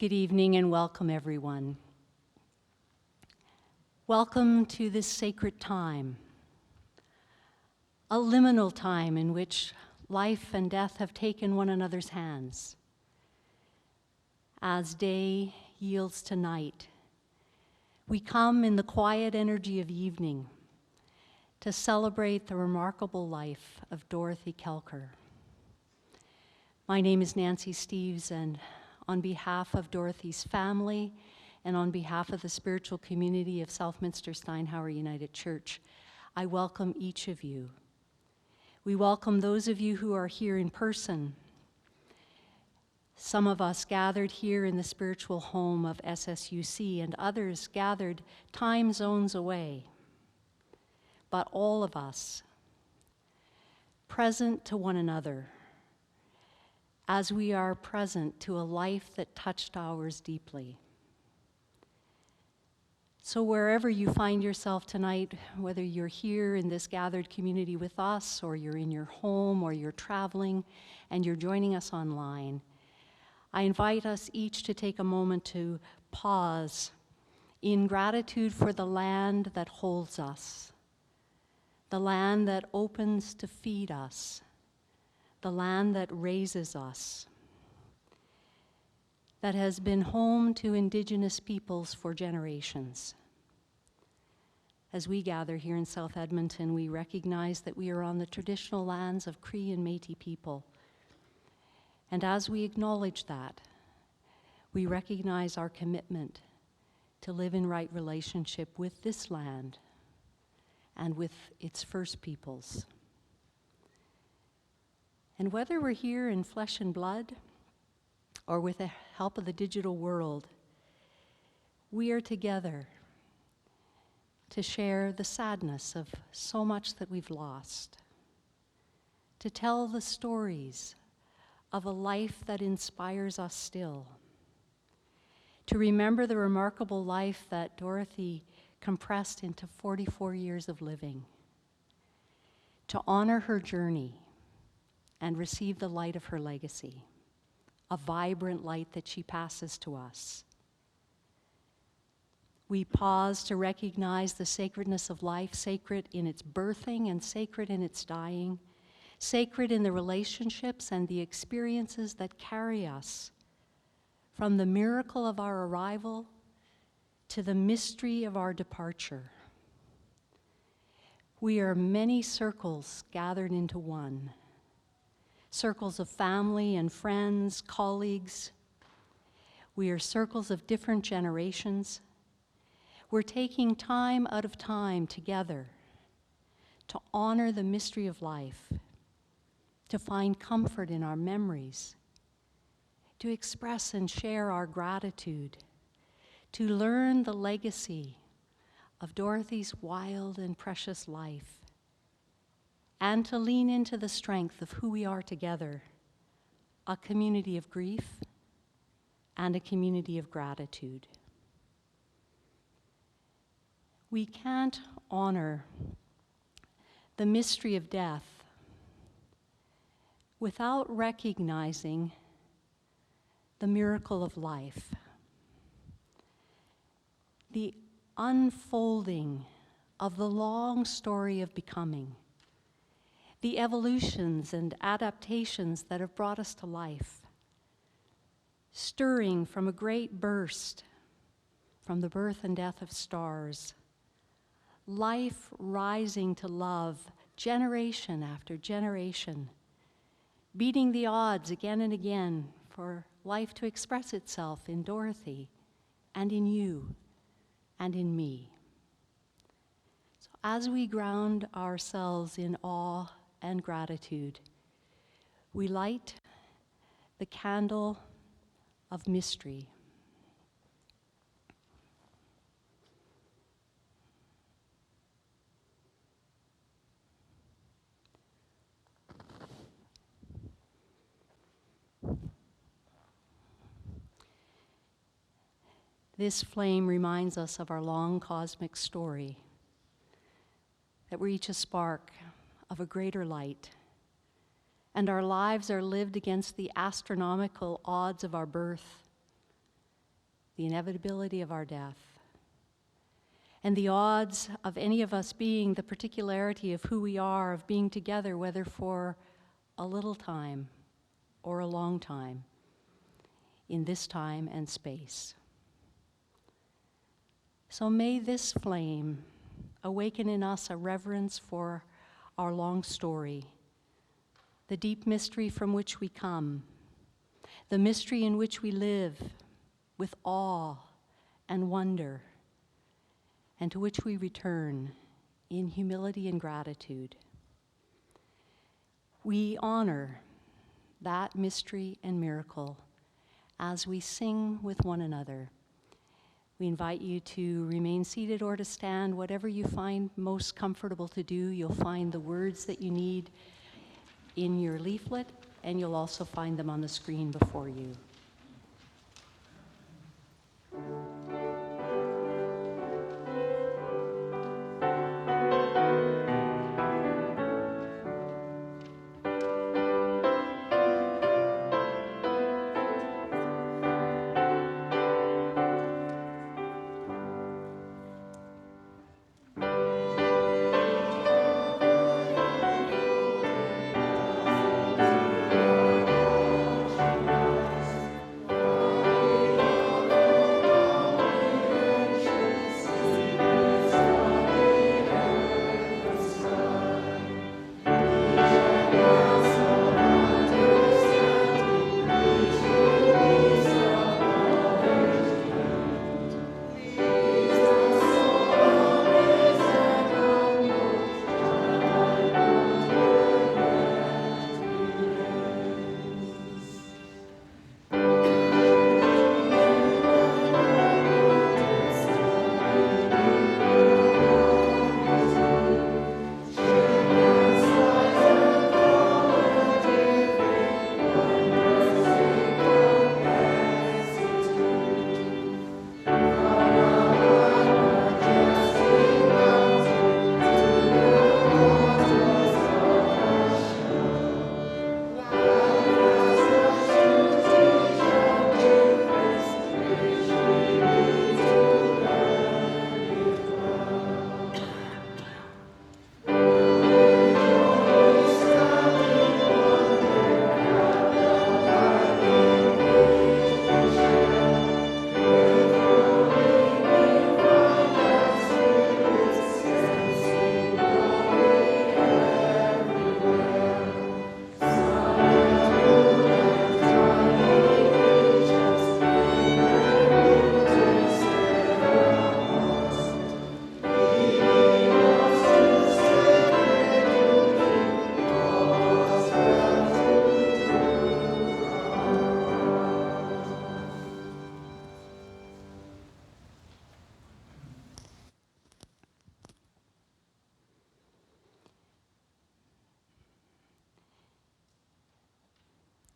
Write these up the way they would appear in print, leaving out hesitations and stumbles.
Good evening and welcome, everyone. Welcome to this sacred time, a liminal time in which life and death have taken one another's hands. As day yields to night, we come in the quiet energy of evening to celebrate the remarkable life of Dorothy Kelker. My name is Nancy Steeves, and on behalf of Dorothy's family and on behalf of the spiritual community of Southminster Steinhauer United Church, I welcome each of you. We welcome those of you who are here in person. Some of us gathered here in the spiritual home of SSUC and others gathered time zones away. But all of us, present to one another, as we are present to a life that touched ours deeply. So wherever you find yourself tonight, whether you're here in this gathered community with us, or you're in your home, or you're traveling, and you're joining us online, I invite us each to take a moment to pause in gratitude for the land that holds us, the land that opens to feed us, the land that raises us, that has been home to Indigenous peoples for generations. As we gather here in South Edmonton, we recognize that we are on the traditional lands of Cree and Métis people. And as we acknowledge that, we recognize our commitment to live in right relationship with this land and with its First Peoples. And whether we're here in flesh and blood or with the help of the digital world, we are together to share the sadness of so much that we've lost, to tell the stories of a life that inspires us still, to remember the remarkable life that Dorothy compressed into 44 years of living, to honor her journey and receive the light of her legacy, a vibrant light that she passes to us. We pause to recognize the sacredness of life, sacred in its birthing and sacred in its dying, sacred in the relationships and the experiences that carry us from the miracle of our arrival to the mystery of our departure. We are many circles gathered into one. Circles of family and friends, colleagues. We are circles of different generations. We're taking time out of time together to honor the mystery of life, to find comfort in our memories, to express and share our gratitude, to learn the legacy of Dorothy's wild and precious life, and to lean into the strength of who we are together, a community of grief and a community of gratitude. We can't honor the mystery of death without recognizing the miracle of life, the unfolding of the long story of becoming, the evolutions and adaptations that have brought us to life, stirring from a great burst, from the birth and death of stars, life rising to love generation after generation, beating the odds again and again for life to express itself in Dorothy and in you and in me. So as we ground ourselves in awe and gratitude, we light the candle of mystery. This flame reminds us of our long cosmic story, that we're each a spark of a greater light, and our lives are lived against the astronomical odds of our birth, the inevitability of our death, and the odds of any of us being the particularity of who we are, of being together, whether for a little time or a long time, in this time and space. So may this flame awaken in us a reverence for our long story, the deep mystery from which we come, the mystery in which we live with awe and wonder, and to which we return in humility and gratitude. We honor that mystery and miracle as we sing with one another. We invite you to remain seated or to stand, whatever you find most comfortable to do. You'll find the words that you need in your leaflet, and you'll also find them on the screen before you.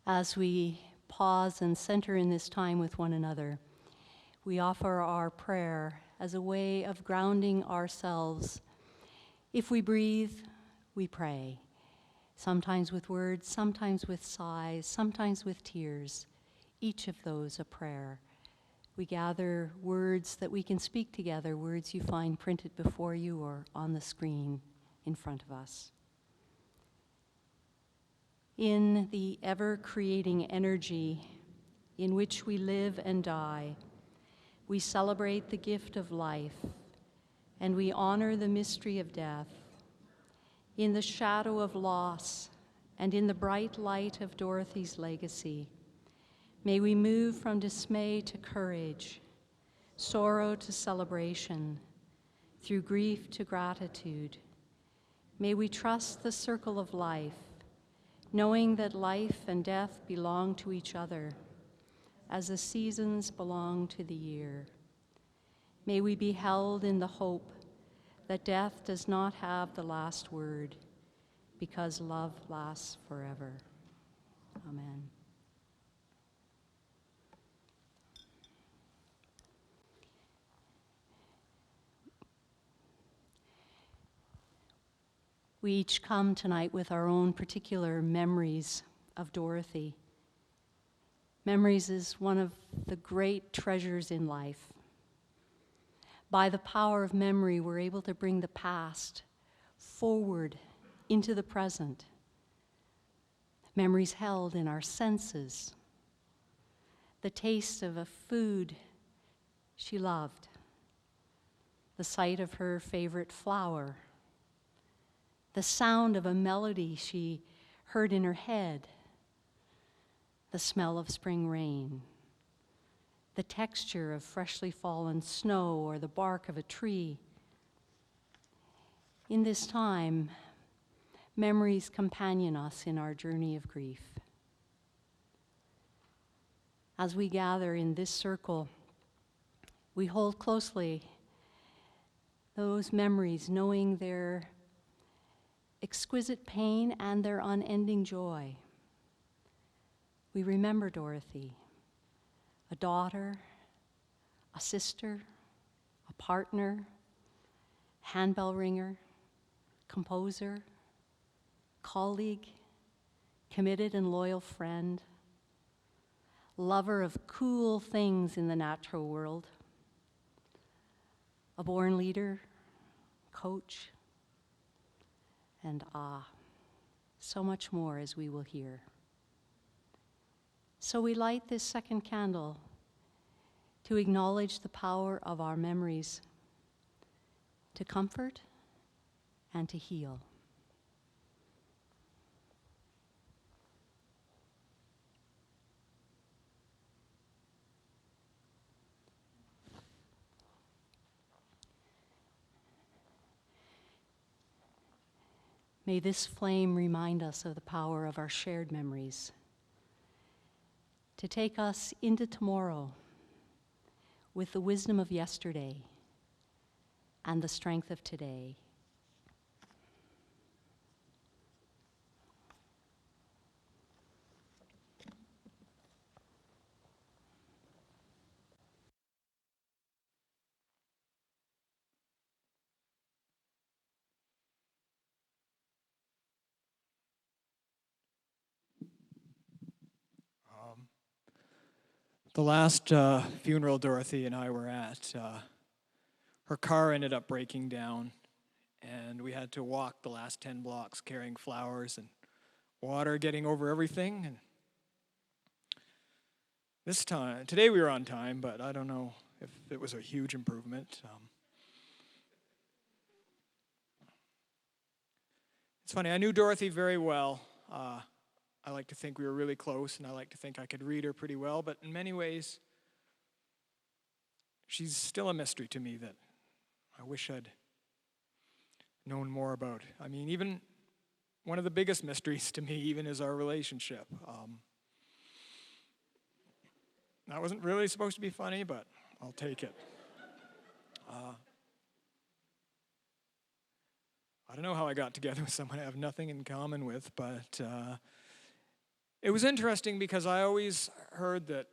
As we pause and center in this time with one another, we offer our prayer as a way of grounding ourselves. If we breathe, we pray, sometimes with words, sometimes with sighs, sometimes with tears, each of those a prayer. We gather words that we can speak together, words you find printed before you or on the screen in front of us. In the ever-creating energy in which we live and die, we celebrate the gift of life, and we honor the mystery of death. In the shadow of loss and in the bright light of Dorothy's legacy, may we move from dismay to courage, sorrow to celebration, through grief to gratitude. May we trust the circle of life, knowing that life and death belong to each other, as the seasons belong to the year. May we be held in the hope that death does not have the last word, because love lasts forever. Amen. We each come tonight with our own particular memories of Dorothy. Memories is one of the great treasures in life. By the power of memory, we're able to bring the past forward into the present. Memories held in our senses. The taste of a food she loved. The sight of her favorite flower. The sound of a melody she heard in her head. The smell of spring rain. The texture of freshly fallen snow or the bark of a tree. In this time, memories companion us in our journey of grief. As we gather in this circle, we hold closely those memories, knowing their exquisite pain and their unending joy. We remember Dorothy, a daughter, a sister, a partner, handbell ringer, composer, colleague, committed and loyal friend, lover of cool things in the natural world, a born leader, coach, and so much more as we will hear. So we light this second candle to acknowledge the power of our memories to comfort and to heal. May this flame remind us of the power of our shared memories, to take us into tomorrow with the wisdom of yesterday and the strength of today. The last funeral Dorothy and I were at, her car ended up breaking down, and we had to walk the last 10 blocks carrying flowers and water, getting over everything. And today we were on time, but I don't know if it was a huge improvement. It's funny, I knew Dorothy very well. I like to think we were really close, and I like to think I could read her pretty well, but in many ways, she's still a mystery to me that I wish I'd known more about. I mean, even one of the biggest mysteries to me even is our relationship. That wasn't really supposed to be funny, but I'll take it. I don't know how I got together with someone I have nothing in common with, but it was interesting because I always heard that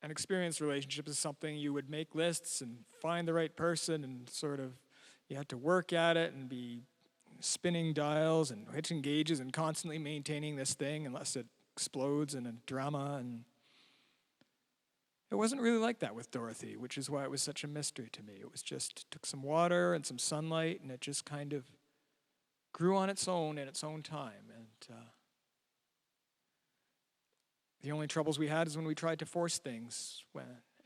an experienced relationship is something you would make lists and find the right person and sort of you had to work at it and be spinning dials and hitching gauges and constantly maintaining this thing unless it explodes in a drama. And it wasn't really like that with Dorothy, which is why it was such a mystery to me. It was just took some water and some sunlight and it just kind of grew on its own in its own time. And the only troubles we had is when we tried to force things.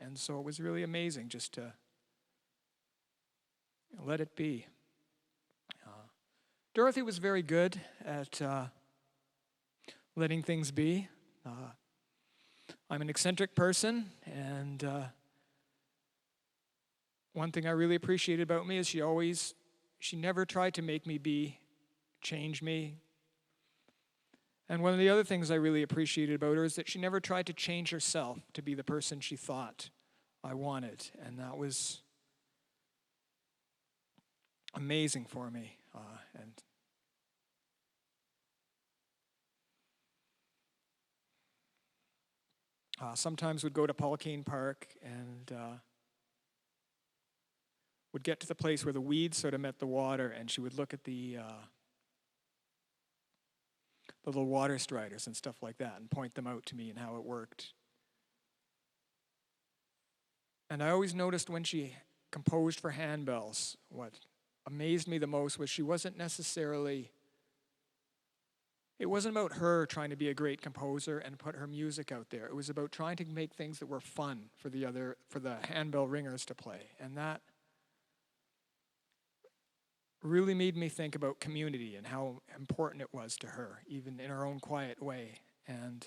And so it was really amazing just to let it be. Dorothy was very good at letting things be. I'm an eccentric person, and one thing I really appreciated about me is she never tried to make me change me. And one of the other things I really appreciated about her is that she never tried to change herself to be the person she thought I wanted. And that was amazing for me. Sometimes we'd go to Paulkane Park and would get to the place where the weeds sort of met the water, and she would look at the little water striders and stuff like that and point them out to me and how it worked. And I always noticed when she composed for handbells, what amazed me the most was she wasn't necessarily, it wasn't about her trying to be a great composer and put her music out there. It was about trying to make things that were fun for the handbell ringers to play. And that really made me think about community and how important it was to her, even in her own quiet way. And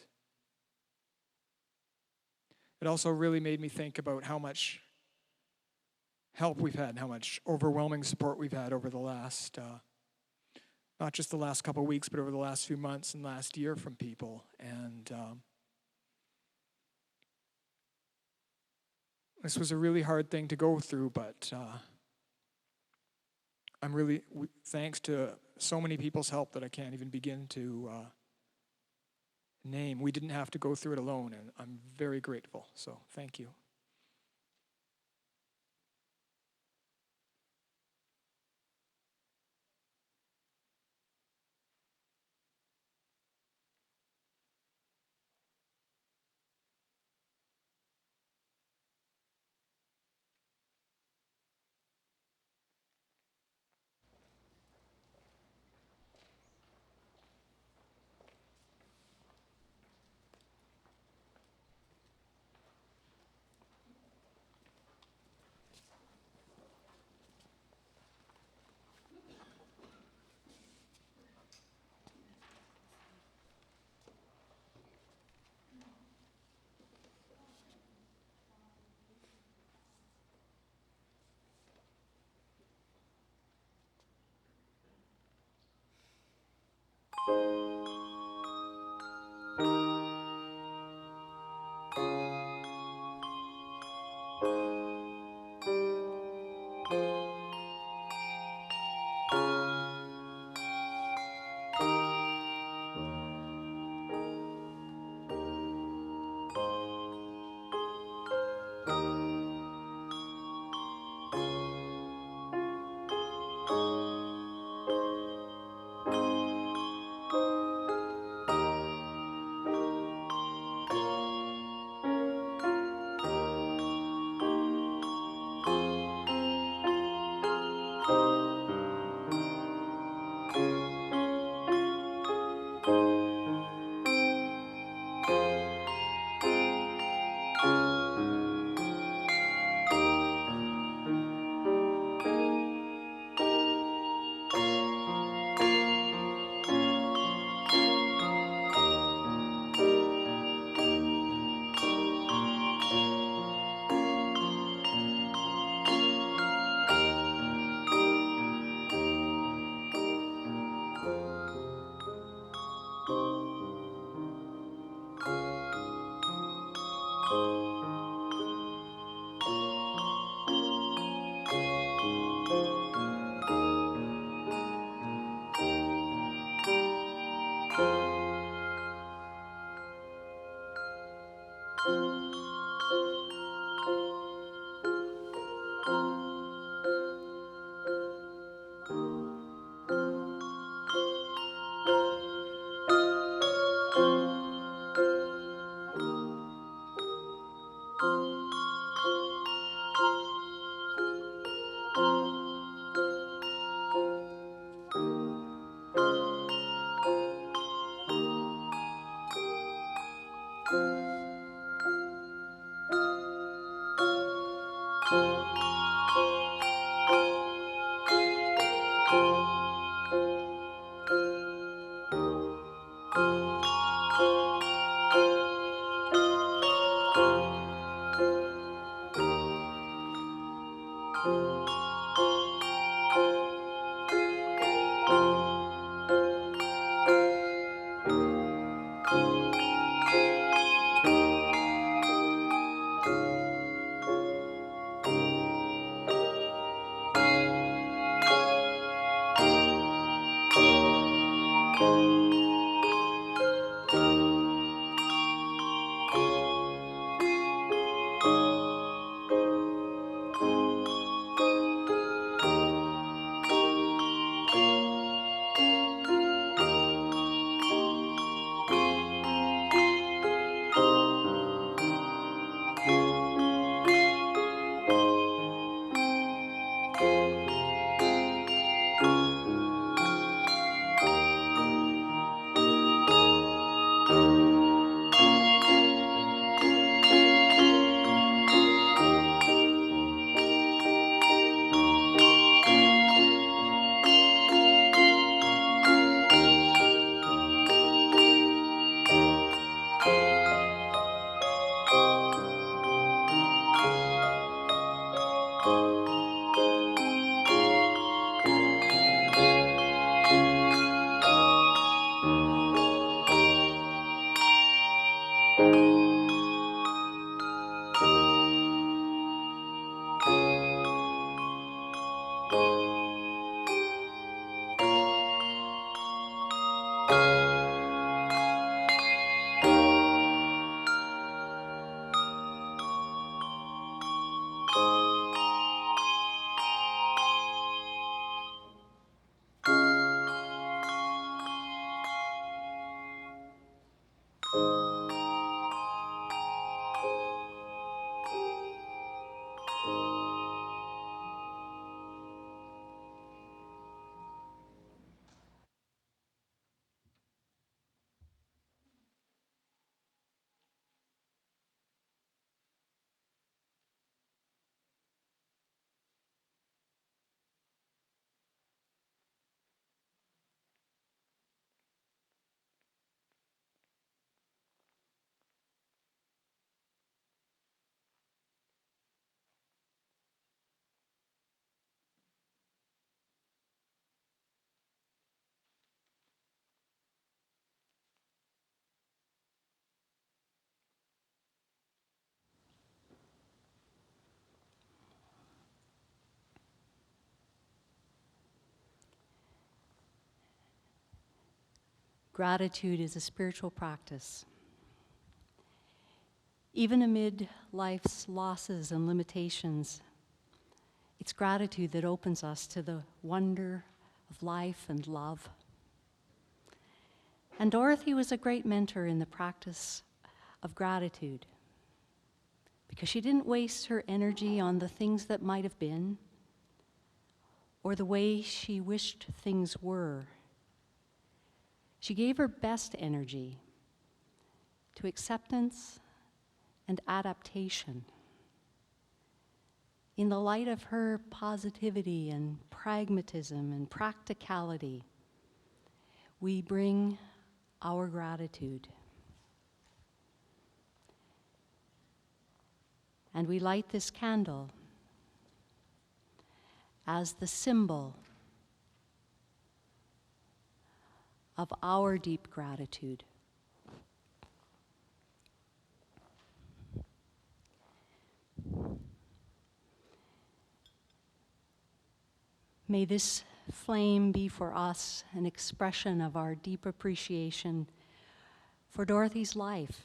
it also really made me think about how much help we've had and how much overwhelming support we've had over the last, not just the last couple of weeks, but over the last few months and last year from people. And this was a really hard thing to go through, but I'm really, thanks to so many people's help that I can't even begin to name. We didn't have to go through it alone, and I'm very grateful. So thank you. Gratitude is a spiritual practice. Even amid life's losses and limitations, it's gratitude that opens us to the wonder of life and love. And Dorothy was a great mentor in the practice of gratitude because she didn't waste her energy on the things that might have been or the way she wished things were. She gave her best energy to acceptance and adaptation. In the light of her positivity and pragmatism and practicality, we bring our gratitude. And we light this candle as the symbol of our deep gratitude. May this flame be for us an expression of our deep appreciation for Dorothy's life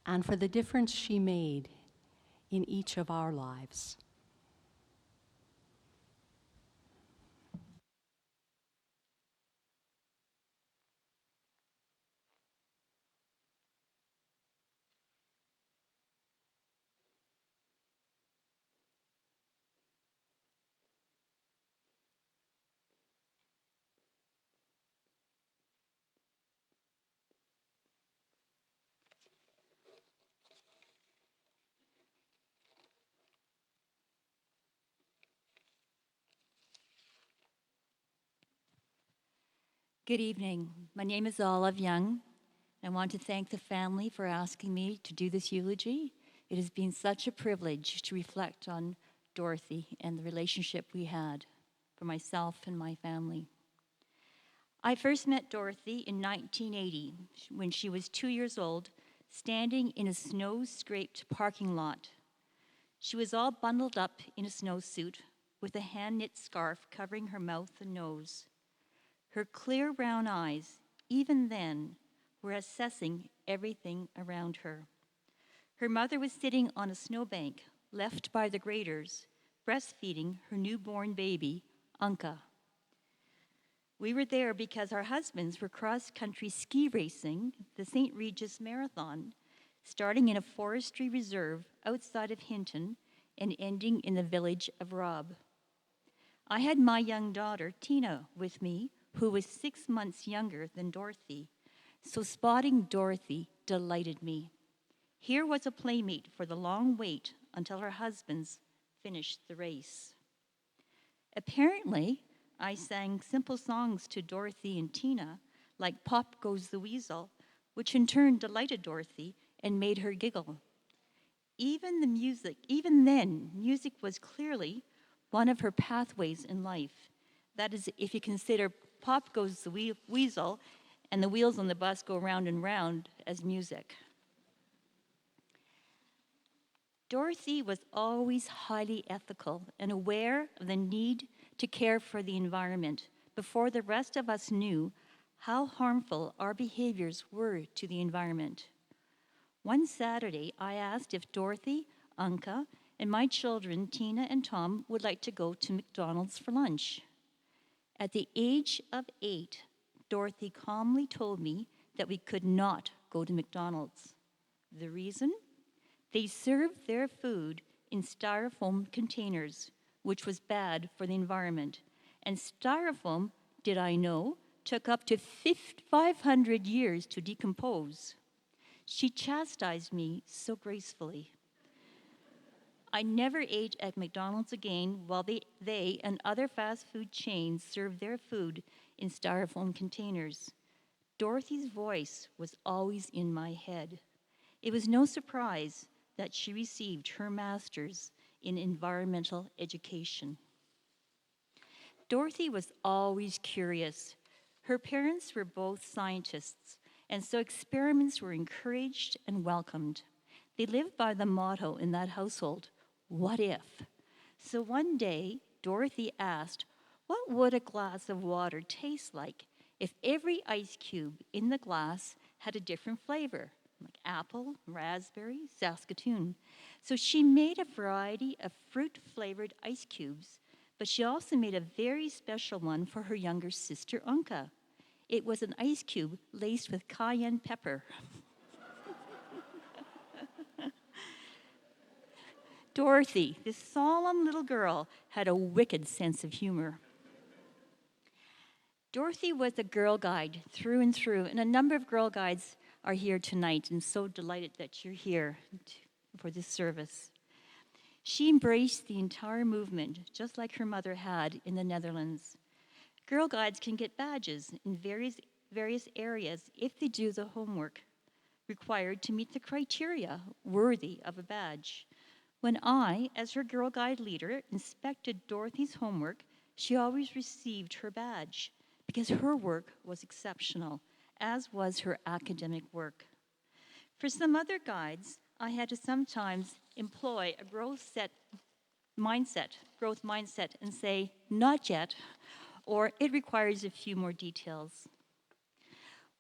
and for the difference she made in each of our lives. Good evening. My name is Olive Young. I want to thank the family for asking me to do this eulogy. It has been such a privilege to reflect on Dorothy and the relationship we had for myself and my family. I first met Dorothy in 1980 when she was 2 years old, standing in a snow-scraped parking lot. She was all bundled up in a snowsuit with a hand-knit scarf covering her mouth and nose. Her clear brown eyes, even then, were assessing everything around her. Her mother was sitting on a snowbank left by the graders, breastfeeding her newborn baby, Anka. We were there because our husbands were cross-country ski racing the St. Regis Marathon, starting in a forestry reserve outside of Hinton and ending in the village of Robb. I had my young daughter, Tina, with me, who was 6 months younger than Dorothy, so spotting Dorothy delighted me. Here was a playmate for the long wait until her husbands finished the race. Apparently, I sang simple songs to Dorothy and Tina, like Pop Goes the Weasel, which in turn delighted Dorothy and made her giggle. Even then, music was clearly one of her pathways in life. That is, if you consider Pop Goes the Weasel and the wheels on the bus go round and round as music. Dorothy was always highly ethical and aware of the need to care for the environment before the rest of us knew how harmful our behaviors were to the environment. One Saturday, I asked if Dorothy, Anka, and my children, Tina and Tom, would like to go to McDonald's for lunch. At the age of 8, Dorothy calmly told me that we could not go to McDonald's. The reason? They served their food in styrofoam containers, which was bad for the environment. And styrofoam, did I know, took up to 500 years to decompose. She chastised me so gracefully. I never ate at McDonald's again while they and other fast food chains served their food in styrofoam containers. Dorothy's voice was always in my head. It was no surprise that she received her master's in environmental education. Dorothy was always curious. Her parents were both scientists, and so experiments were encouraged and welcomed. They lived by the motto in that household, what if? So one day, Dorothy asked, what would a glass of water taste like if every ice cube in the glass had a different flavor, like apple, raspberry, Saskatoon? So she made a variety of fruit-flavored ice cubes, but she also made a very special one for her younger sister, Unka. It was an ice cube laced with cayenne pepper. Dorothy, this solemn little girl, had a wicked sense of humor. Dorothy was a Girl Guide through and through, and a number of Girl Guides are here tonight, and so delighted that you're here for this service. She embraced the entire movement, just like her mother had in the Netherlands. Girl Guides can get badges in various areas if they do the homework required to meet the criteria worthy of a badge. When I, as her Girl Guide leader, inspected Dorothy's homework, she always received her badge because her work was exceptional, as was her academic work. For some other guides, I had to sometimes employ a growth mindset, and say, not yet, or it requires a few more details.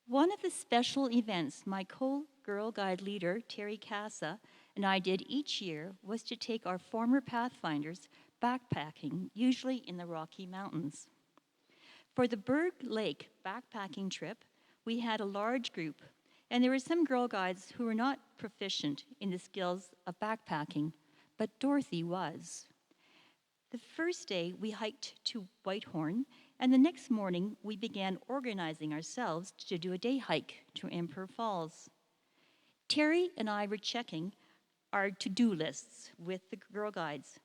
One of the special events my co-Girl Guide leader, Terry Casa, and I did each year was to take our former Pathfinders backpacking, usually in the Rocky Mountains. For the Berg Lake backpacking trip, we had a large group, and there were some Girl Guides who were not proficient in the skills of backpacking, but Dorothy was. The first day, we hiked to Whitehorn, and the next morning, we began organizing ourselves to do a day hike to Emperor Falls. Terry and I were checking our to-do lists with the Girl Guides.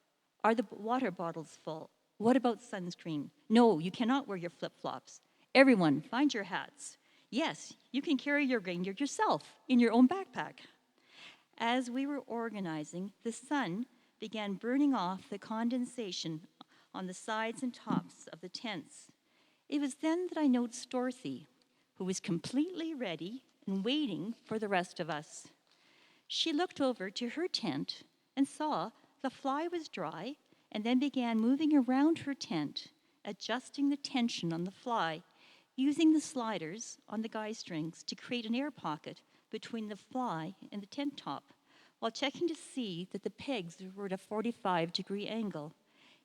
Are the water bottles full? What about sunscreen? No, you cannot wear your flip-flops. Everyone, find your hats. Yes, you can carry your rain gear yourself in your own backpack. As we were organizing, the sun began burning off the condensation on the sides and tops of the tents. It was then that I noticed Dorothy, who was completely ready and waiting for the rest of us. She looked over to her tent and saw the fly was dry and then began moving around her tent, adjusting the tension on the fly, using the sliders on the guy strings to create an air pocket between the fly and the tent top, while checking to see that the pegs were at a 45-degree angle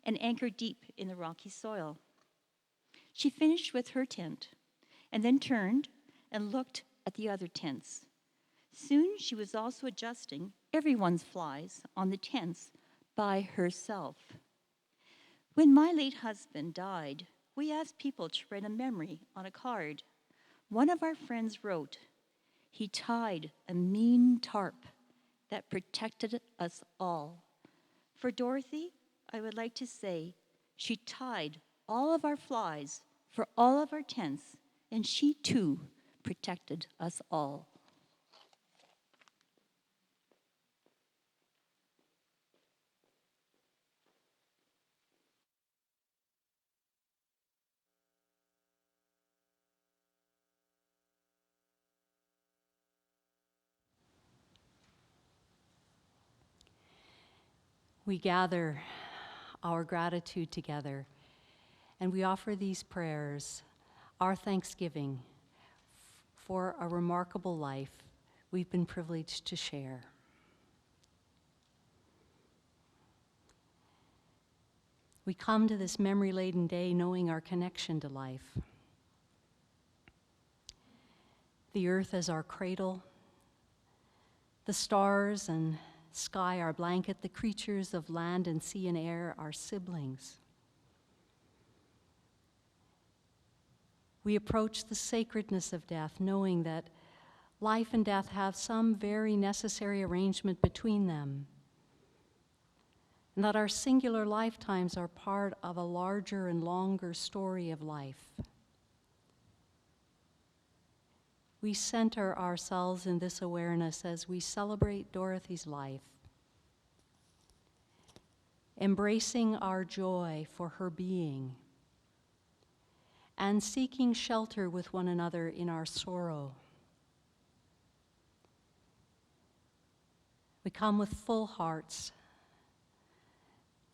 and anchored deep in the rocky soil. She finished with her tent and then turned and looked at the other tents. Soon she was also adjusting everyone's flies on the tents by herself. When my late husband died, we asked people to write a memory on a card. One of our friends wrote, "He tied a mean tarp that protected us all." For Dorothy, I would like to say, she tied all of our flies for all of our tents, and she too protected us all. We gather our gratitude together, and we offer these prayers, our thanksgiving for a remarkable life we've been privileged to share. We come to this memory-laden day knowing our connection to life. The earth as our cradle, The stars and sky, our blanket, the creatures of land and sea and air, our siblings. We approach the sacredness of death, knowing that life and death have some very necessary arrangement between them, and that our singular lifetimes are part of a larger and longer story of life. We center ourselves in this awareness as we celebrate Dorothy's life, embracing our joy for her being, and seeking shelter with one another in our sorrow. We come with full hearts,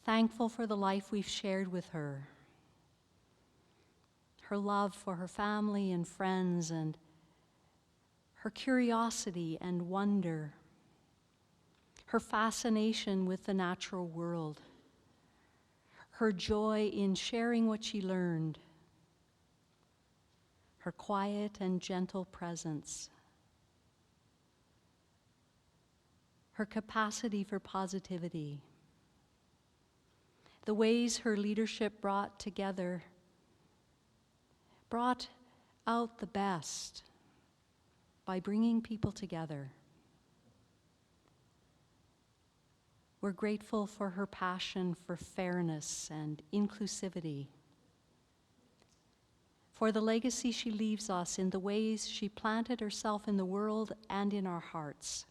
thankful for the life we've shared with her, her love for her family and friends, and her curiosity and wonder, her fascination with the natural world, her joy in sharing what she learned, her quiet and gentle presence, her capacity for positivity, the ways her leadership brought out the best by bringing people together. We're grateful for her passion for fairness and inclusivity, for the legacy she leaves us in the ways she planted herself in the world and in our hearts.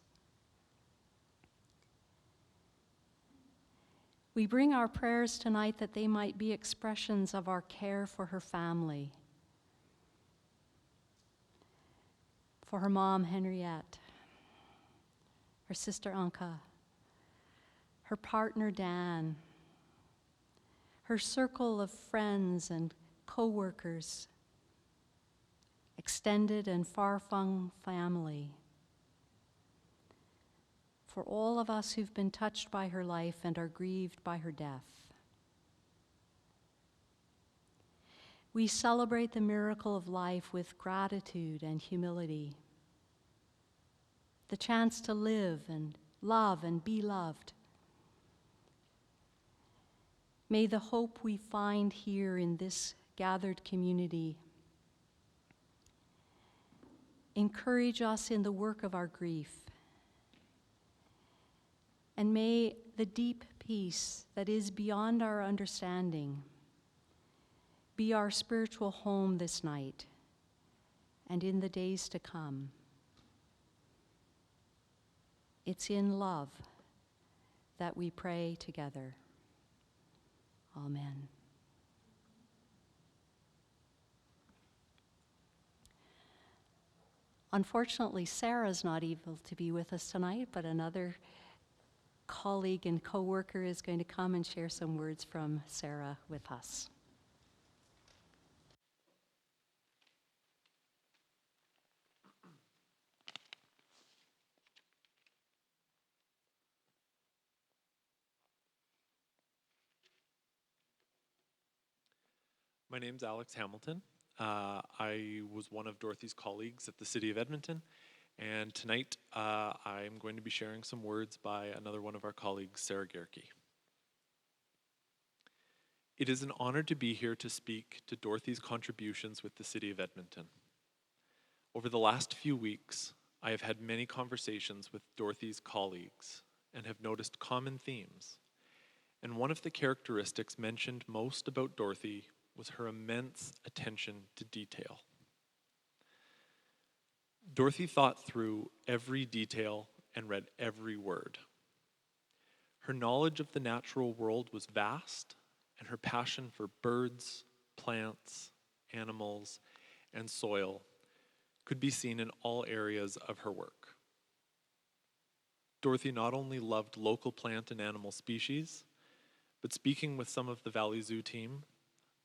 We bring our prayers tonight that they might be expressions of our care for her family, for her mom, Henriette, her sister, Anka, her partner, Dan, her circle of friends and co-workers, extended and far-flung family, for all of us who've been touched by her life and are grieved by her death. We celebrate the miracle of life with gratitude and humility, the chance to live and love and be loved. May the hope we find here in this gathered community encourage us in the work of our grief. And may the deep peace that is beyond our understanding be our spiritual home this night and in the days to come. It's in love that we pray together. Amen. Unfortunately, Sarah's not able to be with us tonight, but another colleague and co-worker is going to come and share some words from Sarah with us. My name's Alex Hamilton. I was one of Dorothy's colleagues at the City of Edmonton, and tonight I'm going to be sharing some words by another one of our colleagues, Sarah Gerke. It is an honor to be here to speak to Dorothy's contributions with the City of Edmonton. Over the last few weeks, I have had many conversations with Dorothy's colleagues and have noticed common themes. And one of the characteristics mentioned most about Dorothy was her immense attention to detail. Dorothy thought through every detail and read every word. Her knowledge of the natural world was vast, and her passion for birds, plants, animals, and soil could be seen in all areas of her work. Dorothy not only loved local plant and animal species, but speaking with some of the Valley Zoo team,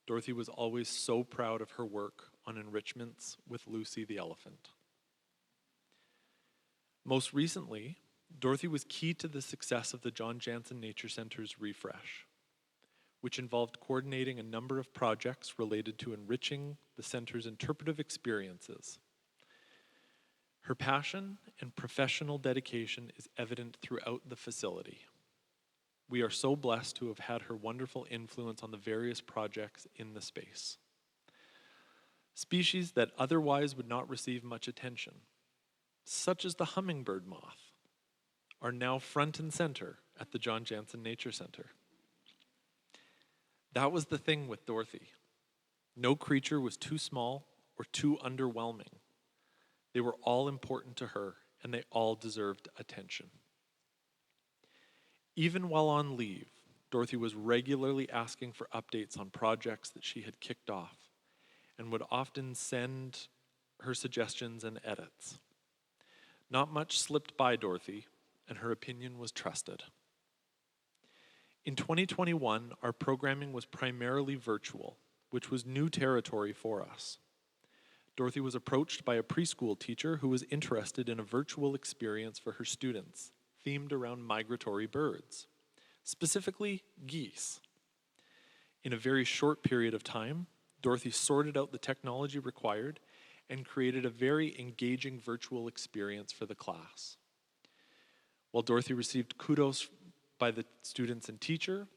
Dorothy was always so proud of her work on enrichments with Lucy the elephant. Most recently, Dorothy was key to the success of the John Jansen Nature Center's refresh, which involved coordinating a number of projects related to enriching the center's interpretive experiences. Her passion and professional dedication is evident throughout the facility. We are so blessed to have had her wonderful influence on the various projects in the space. Species that otherwise would not receive much attention, such as the hummingbird moth, are now front and center at the John Jansen Nature Center. That was the thing with Dorothy. No creature was too small or too underwhelming. They were all important to her, and they all deserved attention. Even while on leave, Dorothy was regularly asking for updates on projects that she had kicked off, and would often send her suggestions and edits. Not much slipped by Dorothy, and her opinion was trusted. In 2021, our programming was primarily virtual, which was new territory for us. Dorothy was approached by a preschool teacher who was interested in a virtual experience for her students, themed around migratory birds, specifically geese. In a very short period of time, Dorothy sorted out the technology required and created a very engaging virtual experience for the class. While Dorothy received kudos by the students and teacher,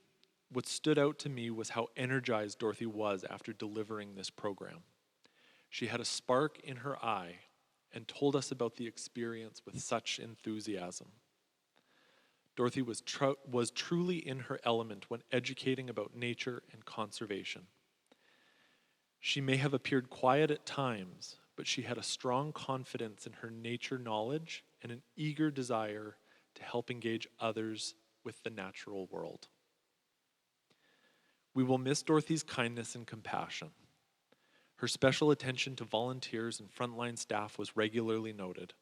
what stood out to me was how energized Dorothy was after delivering this program. She had a spark in her eye and told us about the experience with such enthusiasm. Dorothy was truly in her element when educating about nature and conservation. She may have appeared quiet at times, but she had a strong confidence in her nature knowledge and an eager desire to help engage others with the natural world. We will miss Dorothy's kindness and compassion. Her special attention to volunteers and frontline staff was regularly noted.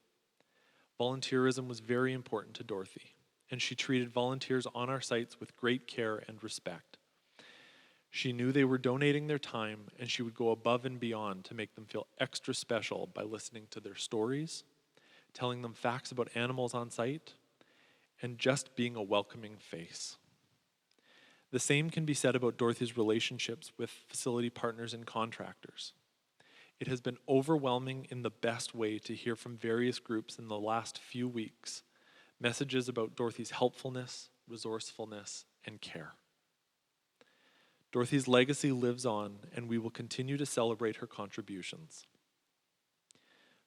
Volunteerism was very important to Dorothy, and she treated volunteers on our sites with great care and respect. She knew they were donating their time, and she would go above and beyond to make them feel extra special by listening to their stories, telling them facts about animals on site, and just being a welcoming face. The same can be said about Dorothy's relationships with facility partners and contractors. It has been overwhelming in the best way to hear from various groups in the last few weeks messages about Dorothy's helpfulness, resourcefulness, and care. Dorothy's legacy lives on, and we will continue to celebrate her contributions.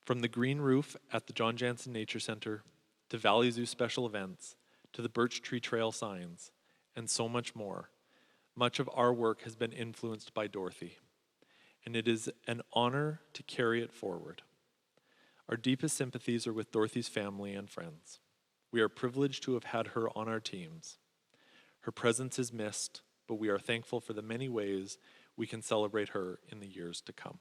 From the green roof at the John Jansen Nature Center, to Valley Zoo special events, to the Birch Tree Trail signs, and so much more, much of our work has been influenced by Dorothy, and it is an honor to carry it forward. Our deepest sympathies are with Dorothy's family and friends. We are privileged to have had her on our teams. Her presence is missed, but we are thankful for the many ways we can celebrate her in the years to come.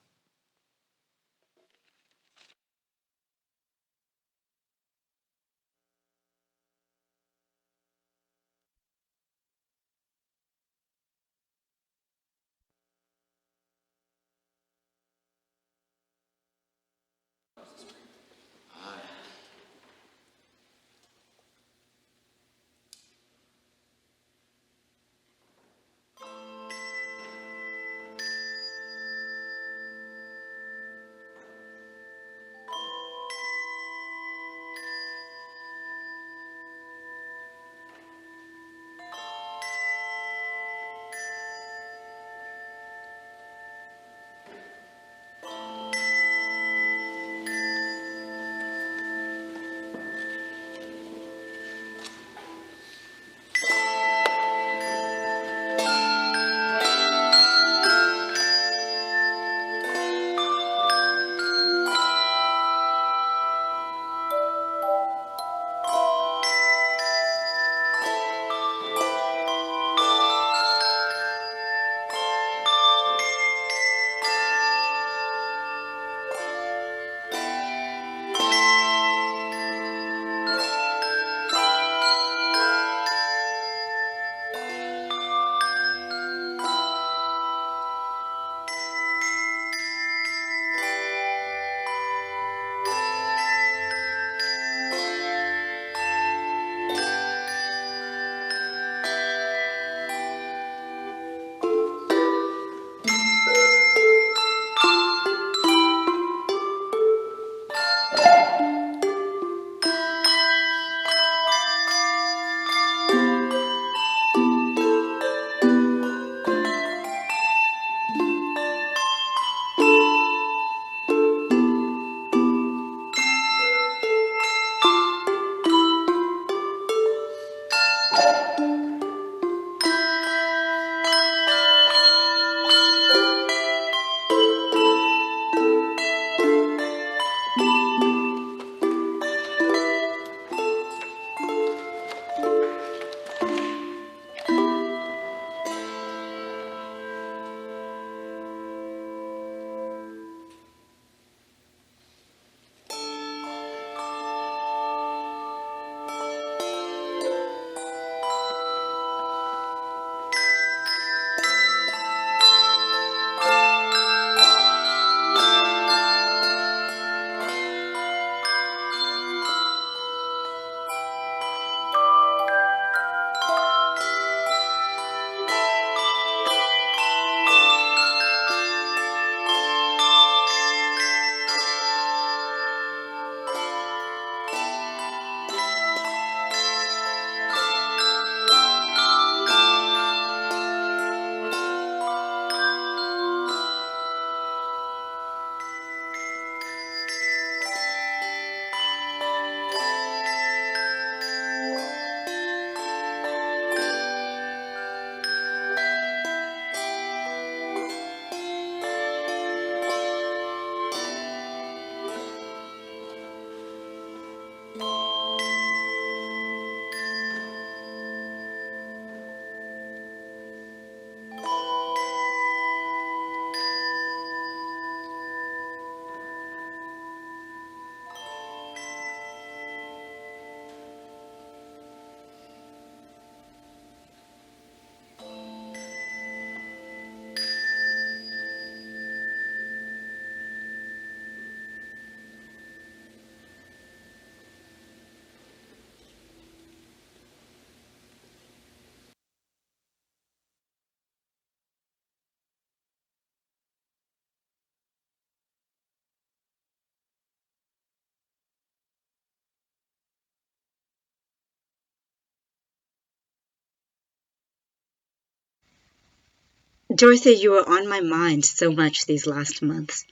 Dorothy, you were on my mind so much these last months.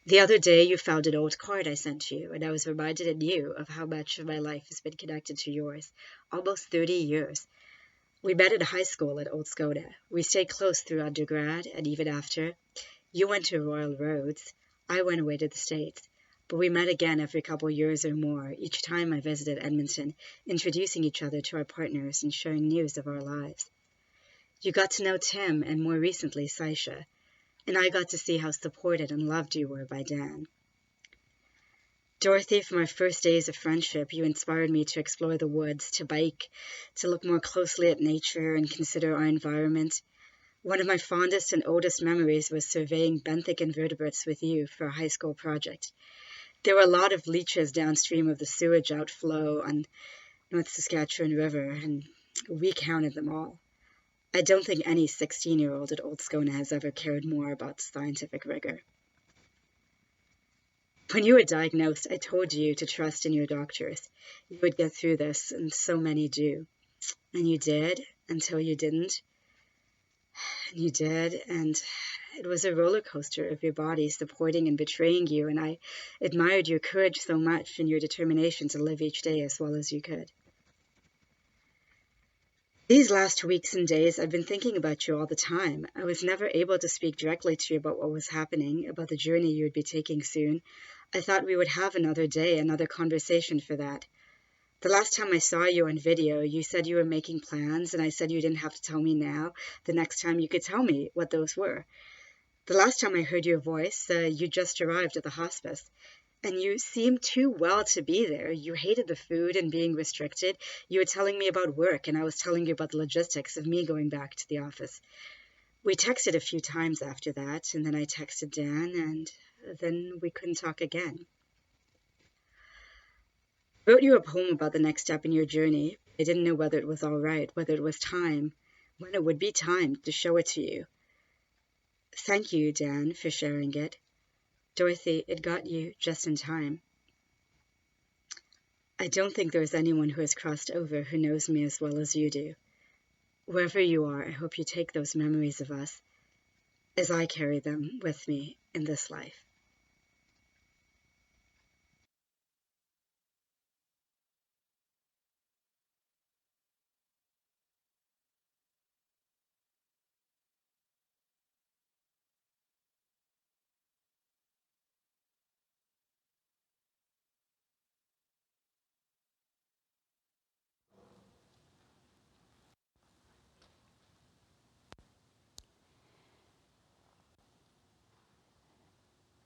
The other day you found an old card I sent you, and I was reminded anew of how much of my life has been connected to yours. Almost 30 years. We met in high school at Old Skoda. We stayed close through undergrad and even after. You went to Royal Roads. I went away to the States. But we met again every couple years or more, each time I visited Edmonton, introducing each other to our partners and sharing news of our lives. You got to know Tim and more recently Saisha, and I got to see how supported and loved you were by Dan. Dorothy, from our first days of friendship, you inspired me to explore the woods, to bike, to look more closely at nature and consider our environment. One of my fondest and oldest memories was surveying benthic invertebrates with you for a high school project. There were a lot of leeches downstream of the sewage outflow on North Saskatchewan River, and we counted them all. I don't think any 16-year-old at Old Skona has ever cared more about scientific rigor. When you were diagnosed, I told you to trust in your doctors. You would get through this, and so many do. And you did, until you didn't. And you did, and it was a roller coaster of your body supporting and betraying you, and I admired your courage so much and your determination to live each day as well as you could. These last weeks and days, I've been thinking about you all the time. I was never able to speak directly to you about what was happening, about the journey you would be taking soon. I thought we would have another day, another conversation for that. The last time I saw you on video, you said you were making plans, and I said you didn't have to tell me now. The next time you could tell me what those were. The last time I heard your voice, you just arrived at the hospice. And you seemed too well to be there. You hated the food and being restricted. You were telling me about work, and I was telling you about the logistics of me going back to the office. We texted a few times after that, and then I texted Dan, and then we couldn't talk again. I wrote you a poem about the next step in your journey. I didn't know whether it was all right, whether it was time, when it would be time to show it to you. Thank you, Dan, for sharing it. Dorothy, it got you just in time. I don't think there is anyone who has crossed over who knows me as well as you do. Wherever you are, I hope you take those memories of us as I carry them with me in this life.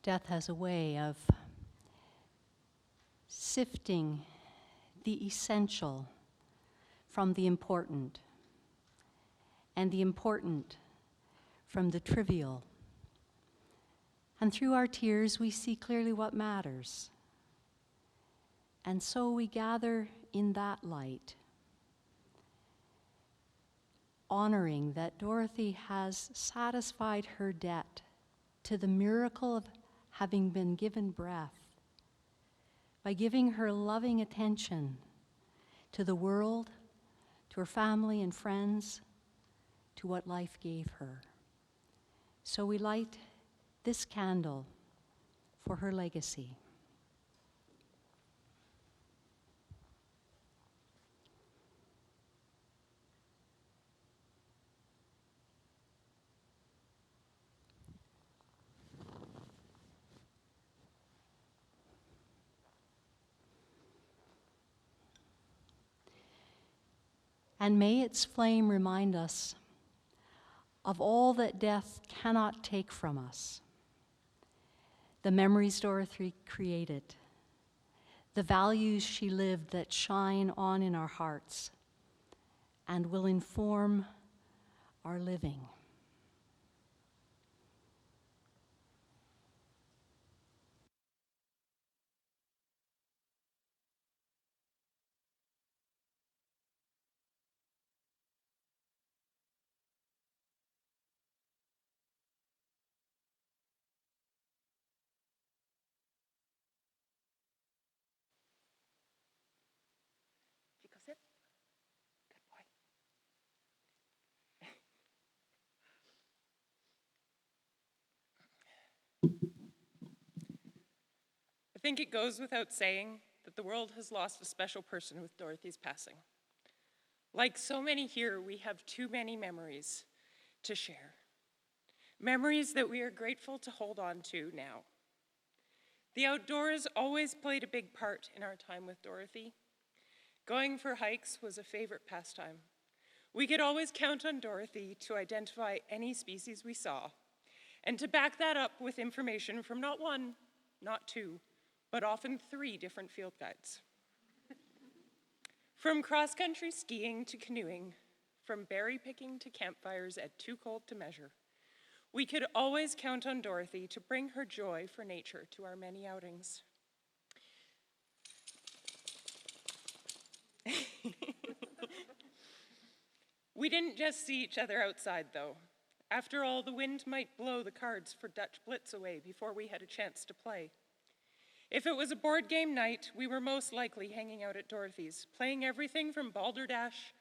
Death has a way of sifting the essential from the important, and the important from the trivial. And through our tears, we see clearly what matters. And so we gather in that light, honoring that Dorothy has satisfied her debt to the miracle of having been given breath by giving her loving attention to the world, to her family and friends, to what life gave her. So we light this candle for her legacy. And may its flame remind us of all that death cannot take from us. The memories Dorothy created, the values she lived that shine on in our hearts and will inform our living. I think it goes without saying that the world has lost a special person with Dorothy's passing. Like so many here, we have too many memories to share. Memories that we are grateful to hold on to now. The outdoors always played a big part in our time with Dorothy. Going for hikes was a favorite pastime. We could always count on Dorothy to identify any species we saw, and to back that up with information from not one, not two, but often 3 different field guides. From cross-country skiing to canoeing, from berry picking to campfires at Too Cold to Measure, we could always count on Dorothy to bring her joy for nature to our many outings. We didn't just see each other outside, though. After all, the wind might blow the cards for Dutch Blitz away before we had a chance to play. If it was a board game night, we were most likely hanging out at Dorothy's, playing everything from Balderdash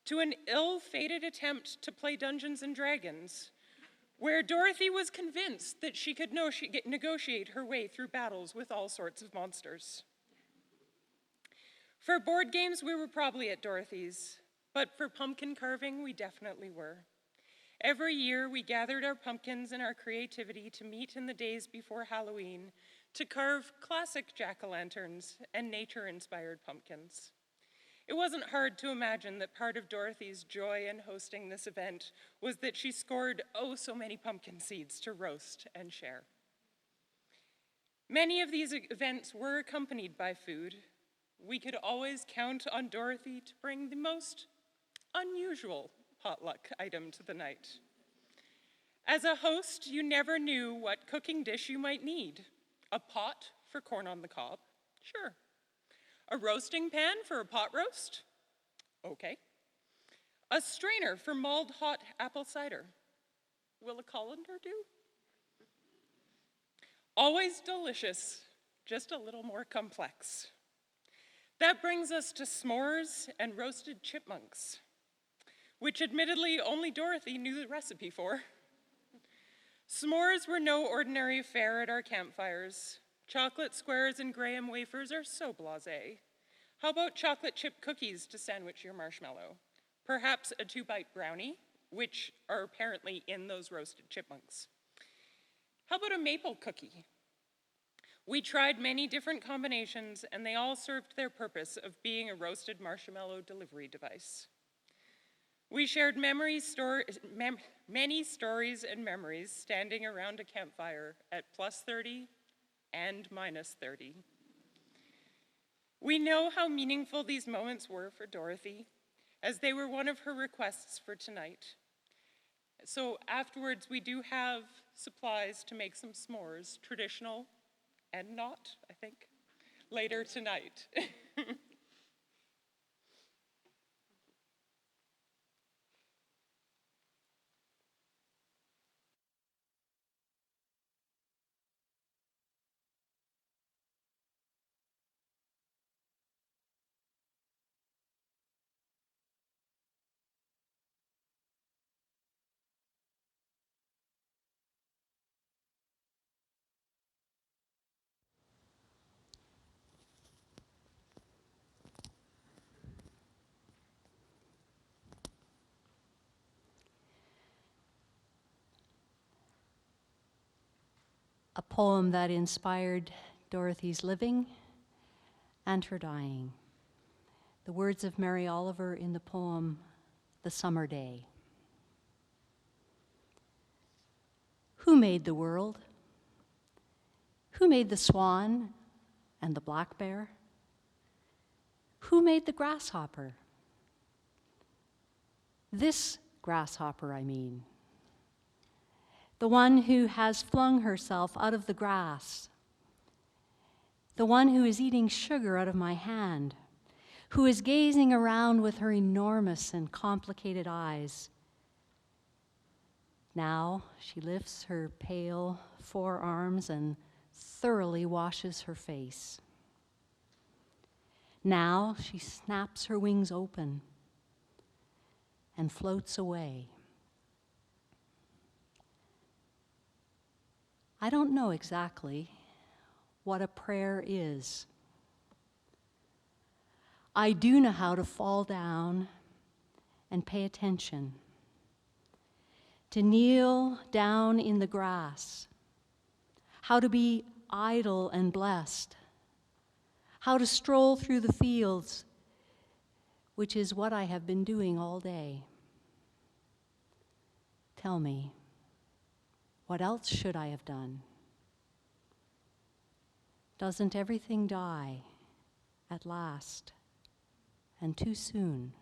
to an ill-fated attempt to play Dungeons and Dragons, where Dorothy was convinced that she could negotiate her way through battles with all sorts of monsters. For board games, we were probably at Dorothy's, but for pumpkin carving, we definitely were. Every year, we gathered our pumpkins and our creativity to meet in the days before Halloween to carve classic jack-o'-lanterns and nature-inspired pumpkins. It wasn't hard to imagine that part of Dorothy's joy in hosting this event was that she scored oh so many pumpkin seeds to roast and share. Many of these events were accompanied by food. We could always count on Dorothy to bring the most unusual potluck item to the night. As a host, you never knew what cooking dish you might need. A pot for corn on the cob? Sure. A roasting pan for a pot roast? Okay. A strainer for mulled hot apple cider? Will a colander do? Always delicious, just a little more complex. That brings us to s'mores and roasted chipmunks, which admittedly only Dorothy knew the recipe for. S'mores were no ordinary fare at our campfires. Chocolate squares and graham wafers are so blasé. How about chocolate chip cookies to sandwich your marshmallow? Perhaps a 2-bite brownie, which are apparently in those roasted chipmunks. How about a maple cookie? We tried many different combinations, and they all served their purpose of being a roasted marshmallow delivery device. We shared many stories and memories standing around a campfire at +30 and -30. We know how meaningful these moments were for Dorothy, as they were one of her requests for tonight. So afterwards, we do have supplies to make some s'mores, traditional and not, I think, later tonight. A poem that inspired Dorothy's living and her dying. The words of Mary Oliver in the poem, The Summer Day. Who made the world? Who made the swan and the black bear? Who made the grasshopper? This grasshopper, I mean. The one who has flung herself out of the grass. The one who is eating sugar out of my hand, who is gazing around with her enormous and complicated eyes. Now she lifts her pale forearms and thoroughly washes her face. Now she snaps her wings open and floats away. I don't know exactly what a prayer is. I do know how to fall down and pay attention, to kneel down in the grass, how to be idle and blessed, how to stroll through the fields, which is what I have been doing all day. Tell me, what else should I have done? Doesn't everything die at last and too soon?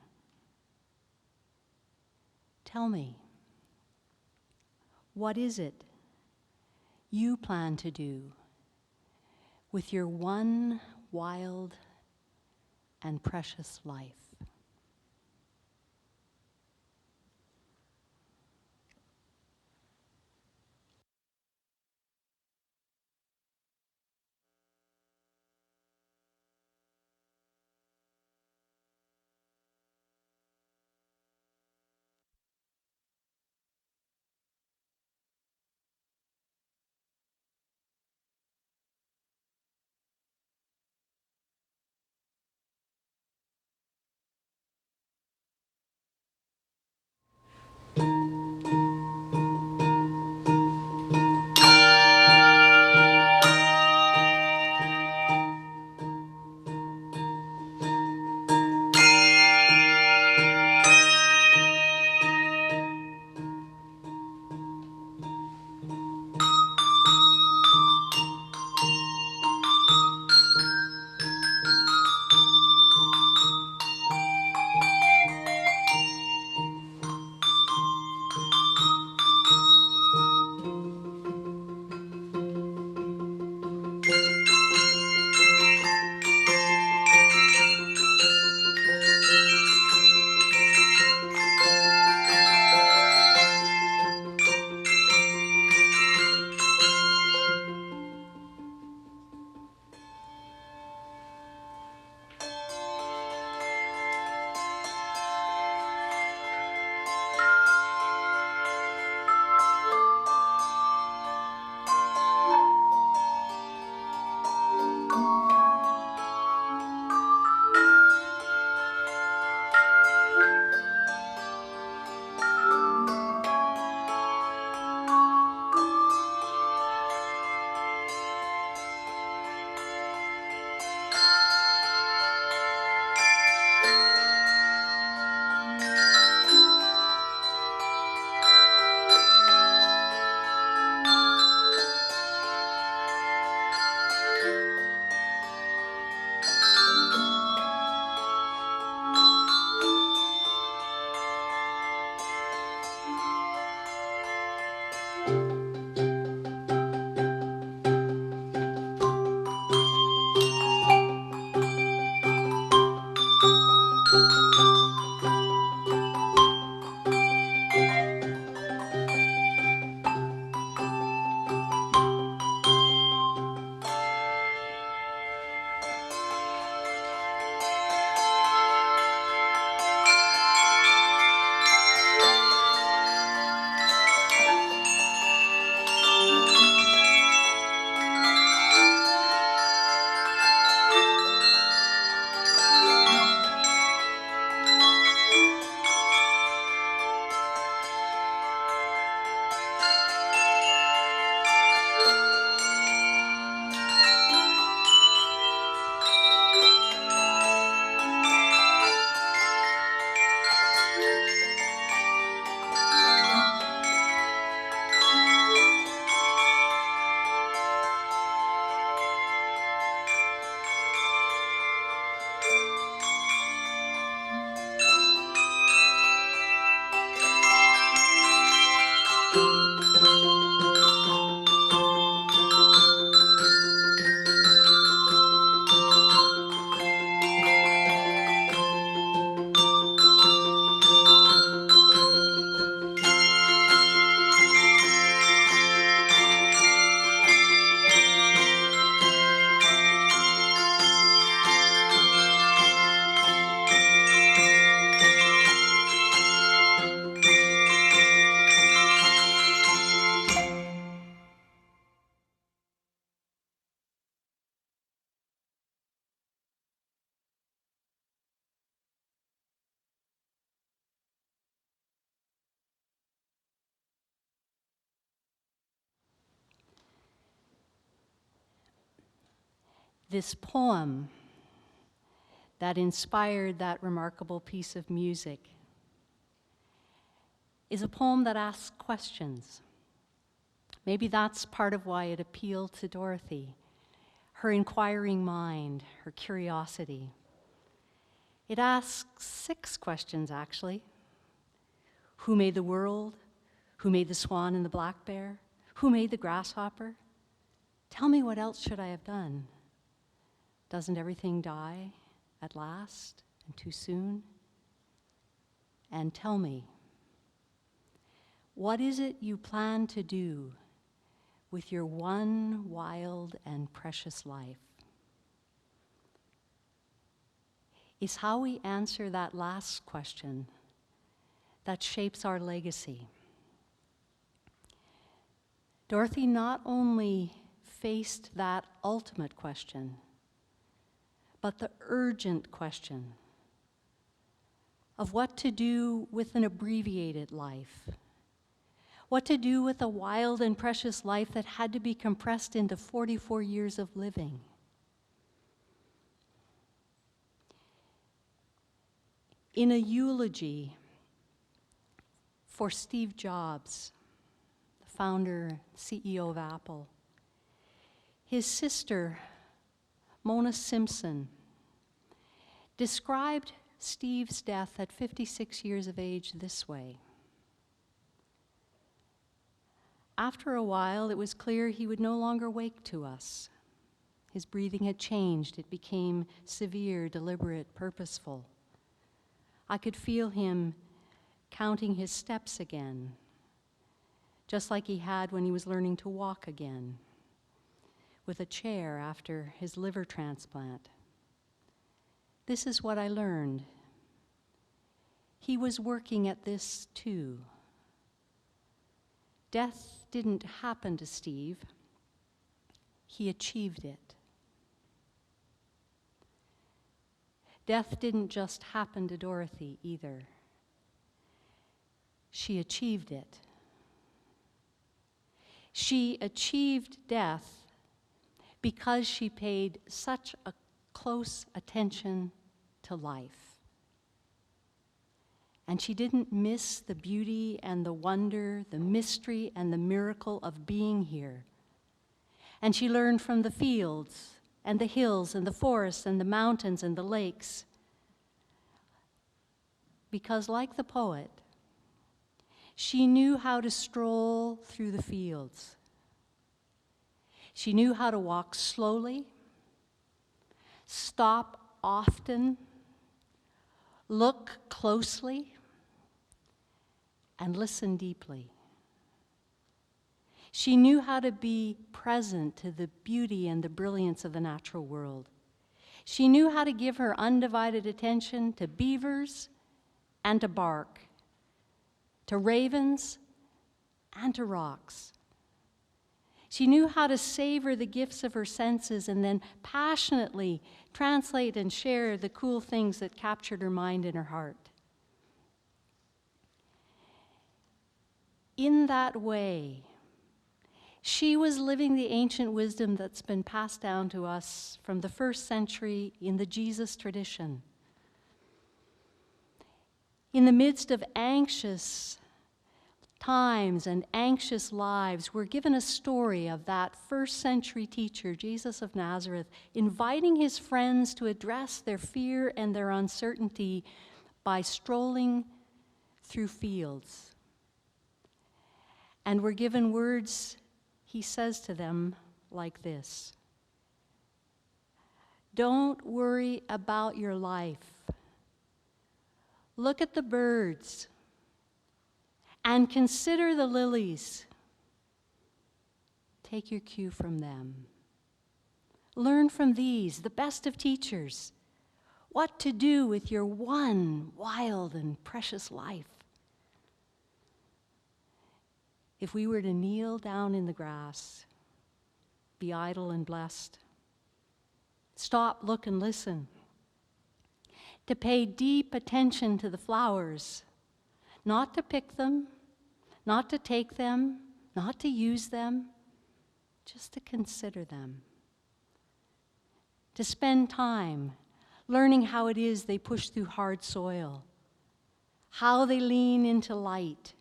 Tell me, what is it you plan to do with your one wild and precious life? This poem that inspired that remarkable piece of music is a poem that asks questions. Maybe that's part of why it appealed to Dorothy, her inquiring mind, her curiosity. It asks 6 questions, actually. Who made the world? Who made the swan and the black bear? Who made the grasshopper? Tell me, what else should I have done? Doesn't everything die at last and too soon? And tell me, what is it you plan to do with your one wild and precious life? Is how we answer that last question that shapes our legacy. Dorothy not only faced that ultimate question, but the urgent question of what to do with an abbreviated life, what to do with a wild and precious life that had to be compressed into 44 years of living. In a eulogy for Steve Jobs, the founder, CEO of Apple, his sister, Mona Simpson, described Steve's death at 56 years of age this way. After a while, it was clear he would no longer wake to us. His breathing had changed. It became severe, deliberate, purposeful. I could feel him counting his steps again, just like he had when he was learning to walk again, with a chair after his liver transplant. This is what I learned. He was working at this too. Death didn't happen to Steve. He achieved it. Death didn't just happen to Dorothy either. She achieved it. She achieved death because she paid such a close attention to life. And she didn't miss the beauty and the wonder, the mystery and the miracle of being here. And she learned from the fields and the hills and the forests and the mountains and the lakes. Because like the poet, she knew how to stroll through the fields. She knew how to walk slowly, stop often, look closely, and listen deeply. She knew how to be present to the beauty and the brilliance of the natural world. She knew how to give her undivided attention to beavers and to bark, to ravens and to rocks. She knew how to savor the gifts of her senses and then passionately translate and share the cool things that captured her mind and her heart. In that way, she was living the ancient wisdom that's been passed down to us from the first century in the Jesus tradition. In the midst of anxious times and anxious lives, we're given a story of that first century teacher, Jesus of Nazareth, inviting his friends to address their fear and their uncertainty by strolling through fields. And we're given words he says to them like this: "Don't worry about your life. Look at the birds and consider the lilies. Take your cue from them. Learn from these, the best of teachers, what to do with your one wild and precious life. If we were to kneel down in the grass, be idle and blessed, stop, look, and listen, to pay deep attention to the flowers, not to pick them, not to take them, not to use them, just to consider them. to spend time learning how it is they push through hard soil, how they lean into light,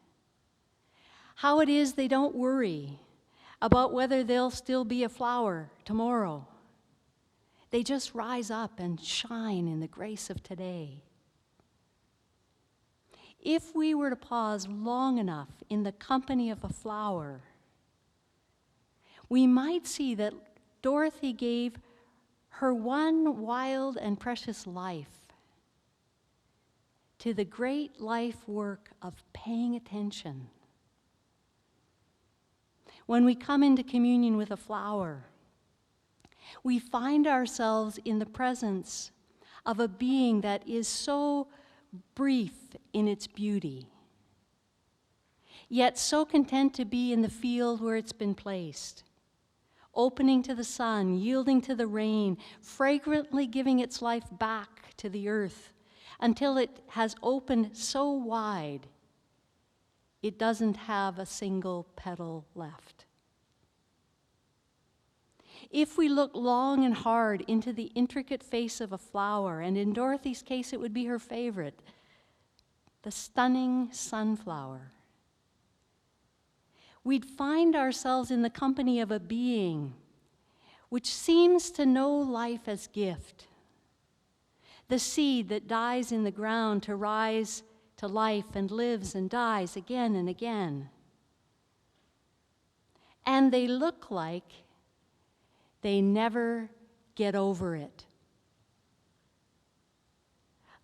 how it is they don't worry about whether they'll still be a flower tomorrow. They just rise up and shine in the grace of today. If we were to pause long enough in the company of a flower, we might see that Dorothy gave her one wild and precious life to the great life work of paying attention. When we come into communion with a flower, we find ourselves in the presence of a being that is so brief in its beauty, yet so content to be in the field where it's been placed, opening to the sun, yielding to the rain, fragrantly giving its life back to the earth until it has opened so wide it doesn't have a single petal left. If we look long and hard into the intricate face of a flower, and in Dorothy's case it would be her favorite, the stunning sunflower, we'd find ourselves in the company of a being which seems to know life as gift, the seed that dies in the ground to rise to life and lives and dies again and again. And they look like they never get over it.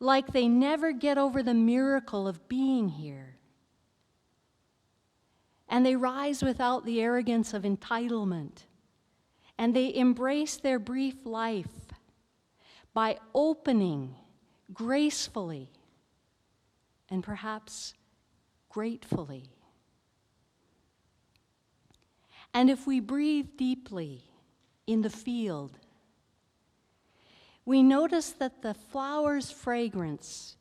Like they never get over the miracle of being here. And they rise without the arrogance of entitlement. And they embrace their brief life by opening gracefully and perhaps gratefully. And if we breathe deeply in the field, we notice that the flower's fragrance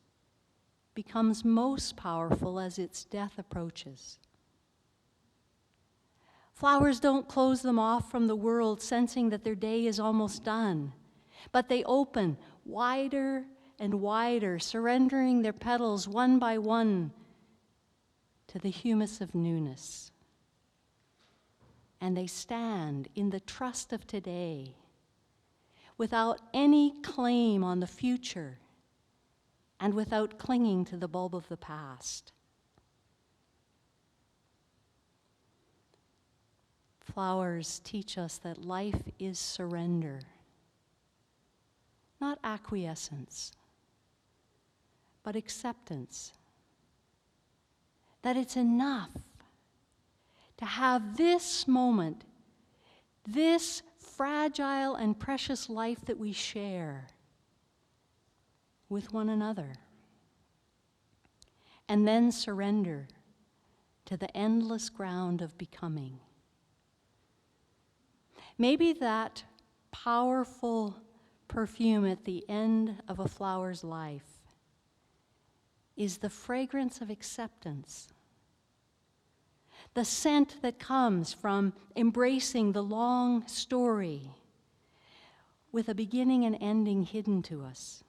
becomes most powerful as its death approaches. Flowers don't close them off from the world, sensing that their day is almost done, but they open wider and wider, surrendering their petals one by one to the humus of newness. And they stand in the trust of today, without any claim on the future, and without clinging to the bulb of the past. Flowers teach us that life is surrender, not acquiescence, but acceptance. That it's enough to have this moment, this fragile and precious life that we share with one another, and then surrender to the endless ground of becoming. Maybe that powerful perfume at the end of a flower's life is the fragrance of acceptance, the scent that comes from embracing the long story with a beginning and ending hidden to us,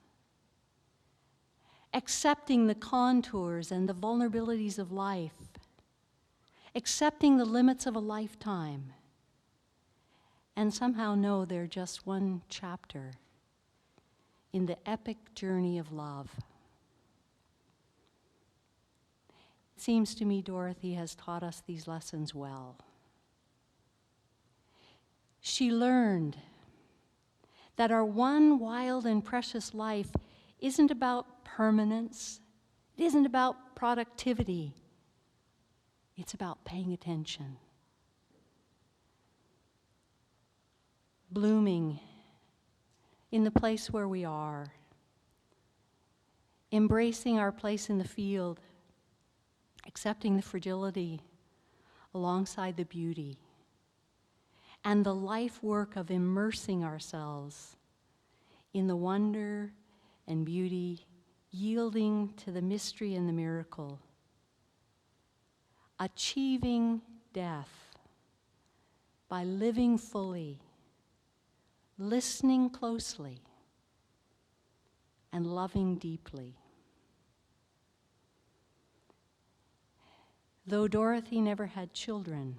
accepting the contours and the vulnerabilities of life, accepting the limits of a lifetime, and somehow know they're just one chapter in the epic journey of love. It seems to me Dorothy has taught us these lessons well. She learned that our one wild and precious life isn't about permanence, it isn't about productivity, it's about paying attention. Blooming in the place where we are, embracing our place in the field, accepting the fragility alongside the beauty, and the life work of immersing ourselves in the wonder and beauty, yielding to the mystery and the miracle, achieving death by living fully, listening closely, and loving deeply. Though Dorothy never had children,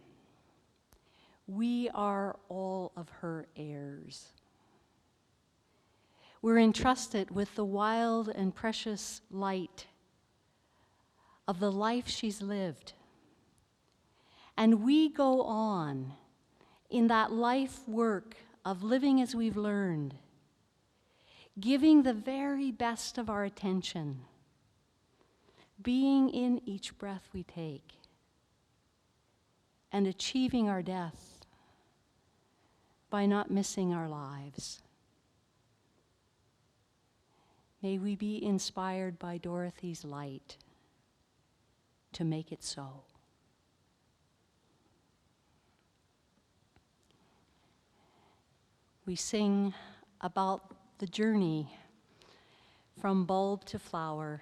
we are all of her heirs. We're entrusted with the wild and precious light of the life she's lived. And we go on in that life work of living as we've learned, giving the very best of our attention, being in each breath we take, and achieving our death by not missing our lives. May we be inspired by Dorothy's light to make it so. We sing about the journey from bulb to flower.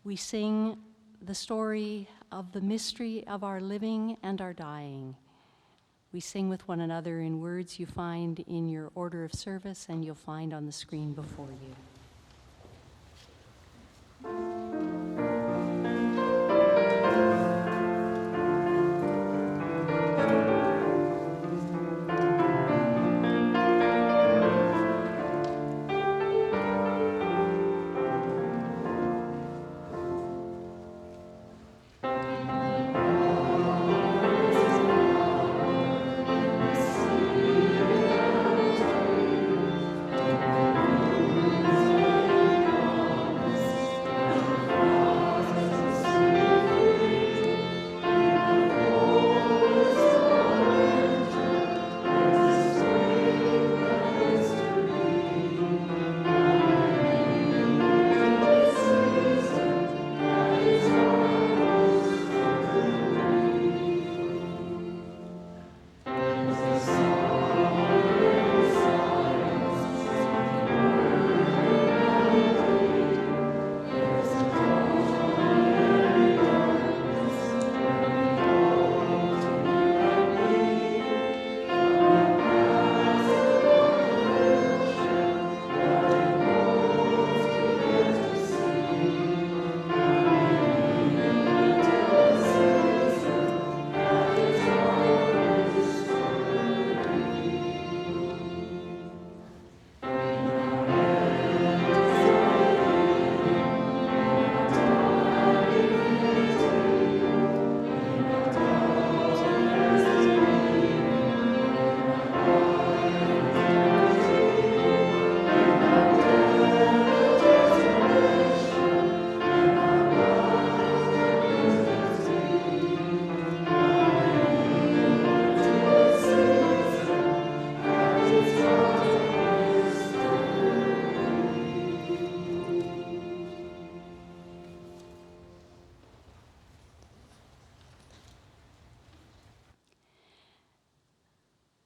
We sing the story of the mystery of our living and our dying. We sing with one another in words you find in your order of service and you'll find on the screen before you.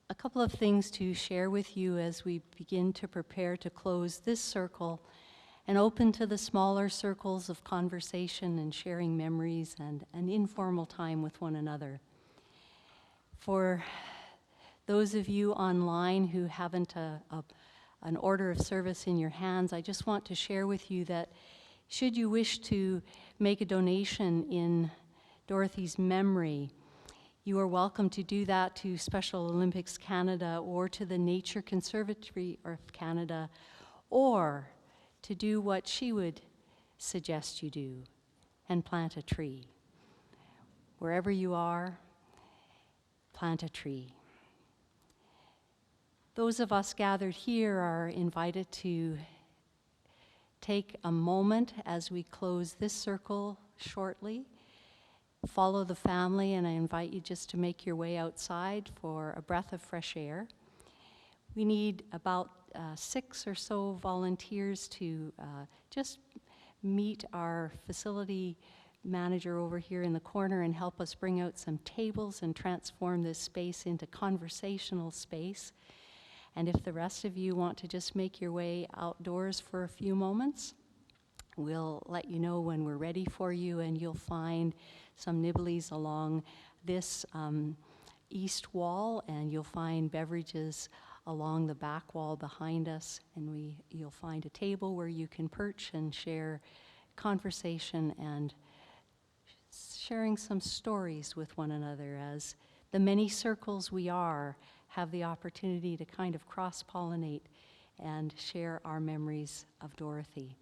A couple of things to share with you as we begin to prepare to close this circle and open to the smaller circles of conversation and sharing memories and an informal time with one another. For those of you online who haven't an order of service in your hands, I just want to share with you that should you wish to make a donation in Dorothy's memory, you are welcome to do that to Special Olympics Canada or to the Nature Conservatory of Canada, or to do what she would suggest you do and plant a tree. Wherever you are, plant a tree. Those of us gathered here are invited to take a moment as we close this circle shortly. Follow the family, and I invite you just to make your way outside for a breath of fresh air. We need about 6 or so volunteers to just meet our facility manager over here in the corner and help us bring out some tables and transform this space into conversational space. And if the rest of you want to just make your way outdoors for a few moments, we'll let you know when we're ready for you, and you'll find some nibblies along this east wall, and you'll find beverages along the back wall behind us, and you'll find a table where you can perch and share conversation and sharing some stories with one another, as the many circles we are have the opportunity to kind of cross-pollinate and share our memories of Dorothy.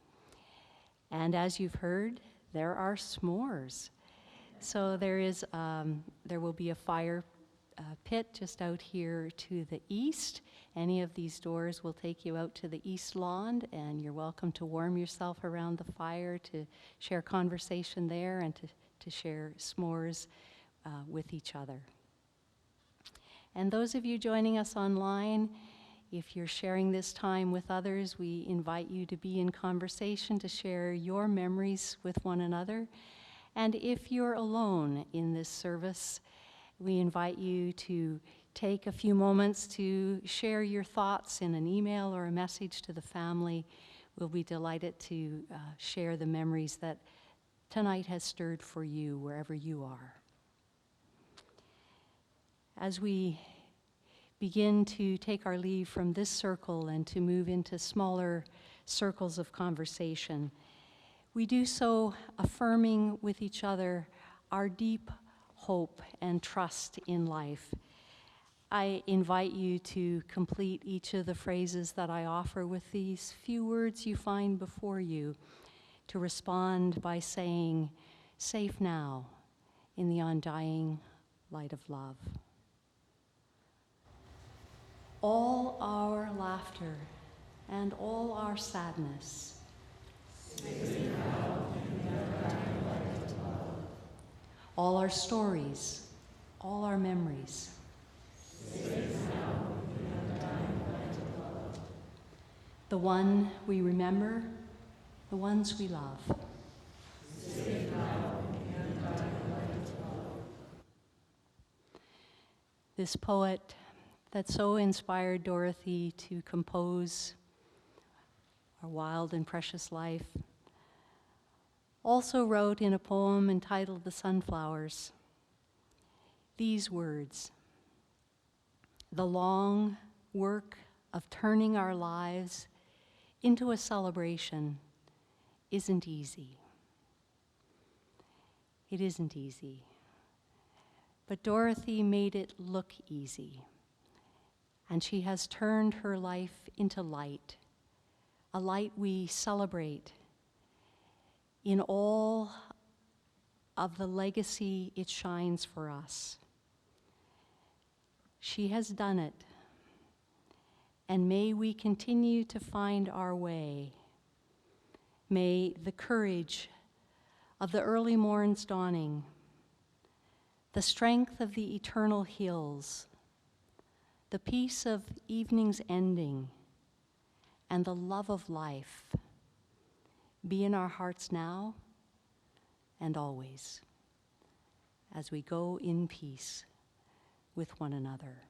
And as you've heard, there are s'mores. So there will be a fire pit just out here to the east. Any of these doors will take you out to the east lawn, and you're welcome to warm yourself around the fire, to share conversation there, and to share s'mores with each other. And those of you joining us online, if you're sharing this time with others, we invite you to be in conversation, to share your memories with one another. And if you're alone in this service, we invite you to take a few moments to share your thoughts in an email or a message to the family. We'll be delighted to share the memories that tonight has stirred for you wherever you are. As we begin to take our leave from this circle and to move into smaller circles of conversation, we do so affirming with each other our deep hope and trust in life. I invite you to complete each of the phrases that I offer with these few words you find before you, to respond by saying, "Safe now in the undying light of love." All our laughter and all our sadness, all our stories, all our memories, the one we remember, the ones we love. This poet that so inspired Dorothy to compose Our Wild and Precious Life also wrote in a poem entitled The Sunflowers these words: "The long work of turning our lives into a celebration isn't easy. It isn't easy. But Dorothy made it look easy. And she has turned her life into light, a light we celebrate in all of the legacy it shines for us. She has done it, and may we continue to find our way. May the courage of the early morn's dawning, the strength of the eternal hills, the peace of evening's ending, and the love of life be in our hearts now and always, as we go in peace with one another."